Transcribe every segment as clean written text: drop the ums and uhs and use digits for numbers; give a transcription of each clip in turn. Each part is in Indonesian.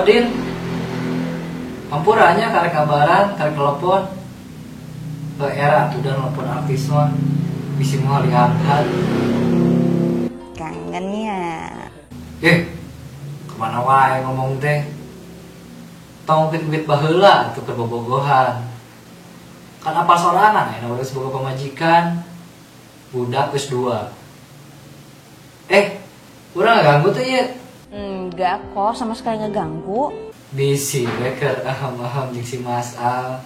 Din, ampuranya karek kabaran, karek telepon. Ke era tuh dan telepon artis mah bisa mau lihat. Kangennya. Kemana wae ngomong teh? Tong bit baheula tuh ke bobogohan. Kan apa sorangan ya urus boga pamajikan. Budak geus 2. Urang ganggu tuh ya? Enggak kok, sama sekali nggak ganggu. Bisi beker aham jeung si Mas Al.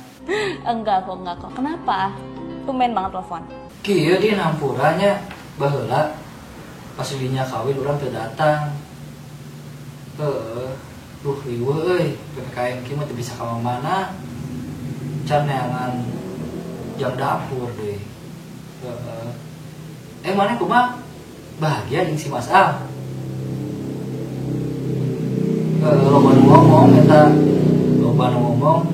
Enggak kok. Kenapa? Tumben banget telepon. Kieu Din hampuranya baheula pas dinya kawin urang teu datang. Riweuh euy, PPKM kieu mah teu bisa ka mana. Can neangan jam dapur deh. Mana kumaha? Bahagia jeung si Mas Al. Loba nu ngomong eta, loba nu ngomong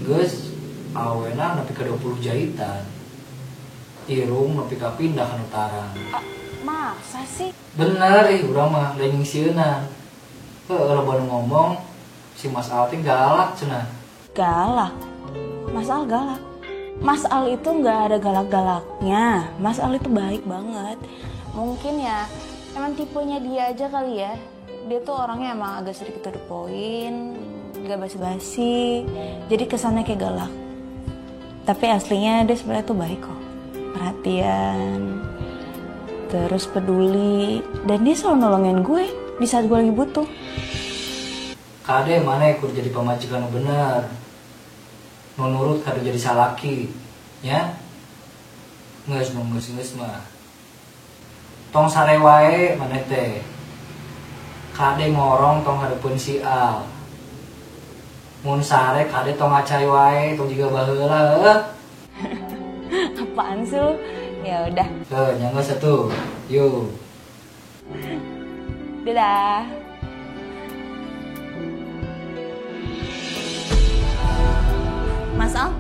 geus awena nepi ka 20 jahitan. Irung nepi ka pindah ka Nutaran. Masa sih? Bener urang mah lain ngisieunan. Loba nu ngomong si Mas Al teh galak cenah. Galak? Mas Al galak? Mas Al itu nggak ada galak-galaknya. Mas Al itu baik banget. Mungkin ya emang tipenya dia aja kali ya. Dia tuh orangnya emang agak sedikit to the point, gak basi-basi, jadi kesannya kayak galak. Tapi aslinya dia sebenarnya tuh baik kok, perhatian, terus peduli, dan dia selalu nolongin gue di saat gue lagi butuh. Kade mana kur jadi pamajikan nu bener, nu nurut kade jadi salaki, ya? Nges mah. Tong sare wae mana teh. Kade ngorong tong hadeupun si Al. Mun sare kade tong acai wae tong jiga baheula. Apaan sih lu? Ya udah. Nyangga satu. Yuk. Dadah. Mas Al?